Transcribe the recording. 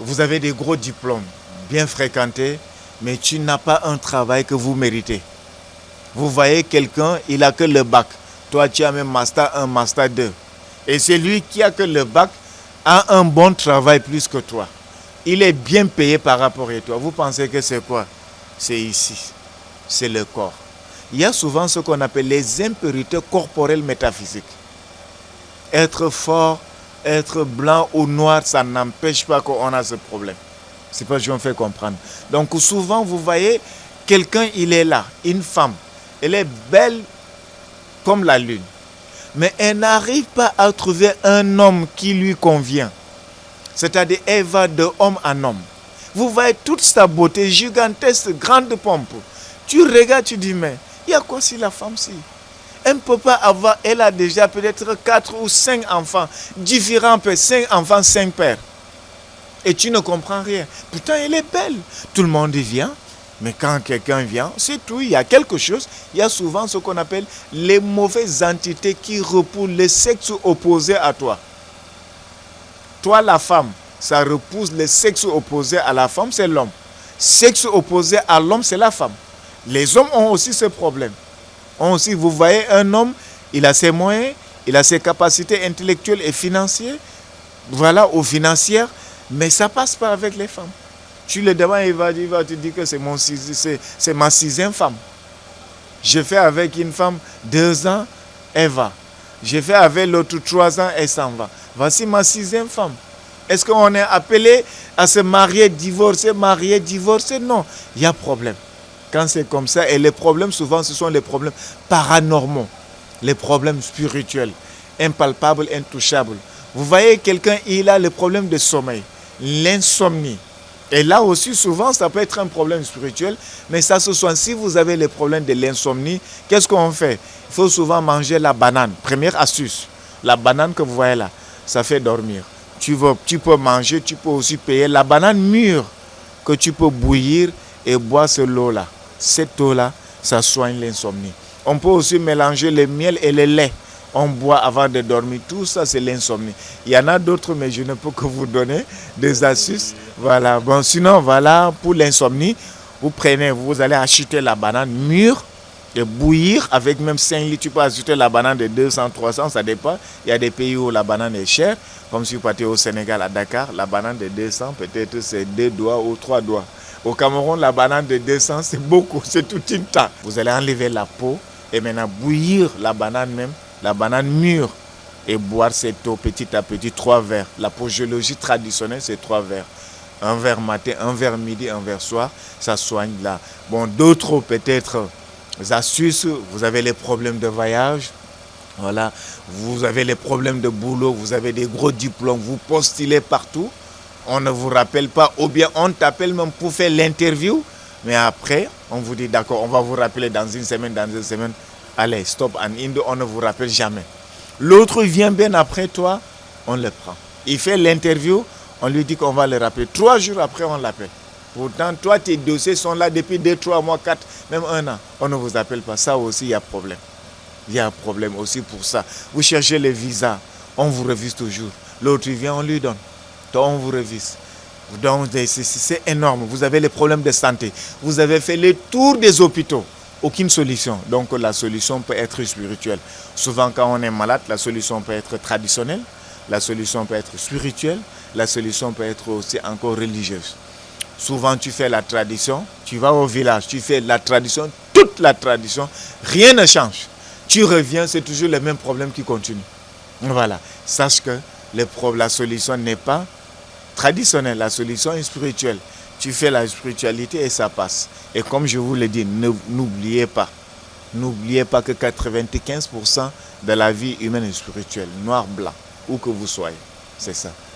vous avez des gros diplômes, bien fréquentés, mais tu n'as pas un travail que vous méritez. Vous voyez quelqu'un, il n'a que le bac. Toi, tu as même master 1, master 2. Et celui qui a que le bac a un bon travail plus que toi. Il est bien payé par rapport à toi. Vous pensez que c'est quoi? C'est ici. C'est le corps. Il y a souvent ce qu'on appelle les impurités corporelles métaphysiques. Être fort, être blanc ou noir, ça n'empêche pas qu'on a ce problème. C'est pas que je me fais comprendre. Donc souvent, vous voyez, quelqu'un, il est là, une femme. Elle est belle comme la lune. Mais elle n'arrive pas à trouver un homme qui lui convient. C'est-à-dire, elle va de homme en homme. Vous voyez toute sa beauté gigantesque, grande pompe. Tu regardes, tu dis, mais il y a quoi si la femme-ci? Elle ne peut pas avoir, elle a déjà peut-être 4 ou 5 enfants, différents pères, 5 enfants, 5 pères. Et tu ne comprends rien. Pourtant, elle est belle. Tout le monde y vient. Mais quand quelqu'un vient, c'est tout. Il y a quelque chose. Il y a souvent ce qu'on appelle les mauvaises entités qui repoussent le sexe opposé à toi. Toi, la femme, ça repousse le sexe opposé à la femme, c'est l'homme. Sexe opposé à l'homme, c'est la femme. Les hommes ont aussi ce problème. Aussi, vous voyez un homme, il a ses moyens, il a ses capacités intellectuelles et financières, voilà, ou financières, mais ça ne passe pas avec les femmes. Tu le demandes, il va te dire que c'est ma 6e femme. Je fais avec une femme 2 ans, elle va. Je fais avec l'autre 3 ans, elle s'en va. Voici ma 6e femme. Est-ce qu'on est appelé à se marier, divorcer? Non, il y a problème. Quand c'est comme ça, et les problèmes, souvent, ce sont les problèmes paranormaux, les problèmes spirituels, impalpables, intouchables. Vous voyez, quelqu'un, il a le problème de sommeil, l'insomnie. Et là aussi, souvent, ça peut être un problème spirituel, mais ça se soigne. Si vous avez le problème de l'insomnie, qu'est-ce qu'on fait? Il faut souvent manger la banane. Première astuce, la banane que vous voyez là, ça fait dormir. Tu peux manger, tu peux aussi payer la banane mûre que tu peux bouillir et boire ce lot-là. Cette eau-là, ça soigne l'insomnie. On peut aussi mélanger le miel et le lait. On boit avant de dormir. Tout ça, c'est l'insomnie. Il y en a d'autres, mais je ne peux que vous donner des astuces. Voilà. Bon, sinon, voilà, pour l'insomnie, vous allez acheter la banane mûre et bouillir avec même 5 litres. Tu peux acheter la banane de 200, 300, ça dépend. Il y a des pays où la banane est chère. Comme si vous partez au Sénégal, à Dakar, la banane de 200, peut-être c'est 2 doigts ou 3 doigts. Au Cameroun, la banane de 200, c'est beaucoup, c'est tout une tas. Vous allez enlever la peau et maintenant bouillir la banane même, la banane mûre, et boire cette eau petit à petit, 3 verres. La posologie traditionnelle, c'est 3 verres. Un verre matin, un verre midi, un verre soir, ça soigne là. Bon, d'autres peut-être astuces, vous avez les problèmes de voyage. Voilà, vous avez les problèmes de boulot, vous avez des gros diplômes, vous postulez partout. On ne vous rappelle pas, ou bien on t'appelle même pour faire l'interview, mais après, on vous dit d'accord, on va vous rappeler dans une semaine, allez, stop, on ne vous rappelle jamais. L'autre vient bien après toi, on le prend. Il fait l'interview, on lui dit qu'on va le rappeler. 3 jours après, on l'appelle. Pourtant, toi, tes dossiers sont là depuis 2, 3 mois, 4, même 1 an. On ne vous appelle pas. Ça aussi, il y a problème. Il y a un problème aussi pour ça. Vous cherchez les visas, on vous revise toujours. L'autre vient, on lui donne. Donc on vous revise. Donc c'est énorme. Vous avez les problèmes de santé. Vous avez fait le tour des hôpitaux. Aucune solution. Donc la solution peut être spirituelle. Souvent quand on est malade, la solution peut être traditionnelle. La solution peut être spirituelle. La solution peut être aussi encore religieuse. Souvent tu fais la tradition. Tu vas au village, tu fais la tradition. Toute la tradition. Rien ne change. Tu reviens, c'est toujours le même problème qui continue. Voilà. Sache que la solution n'est pas traditionnelle, la solution est spirituelle. Tu fais la spiritualité et ça passe. Et comme je vous l'ai dit, n'oubliez pas que 95% de la vie humaine est spirituelle, noir, blanc, où que vous soyez. C'est ça.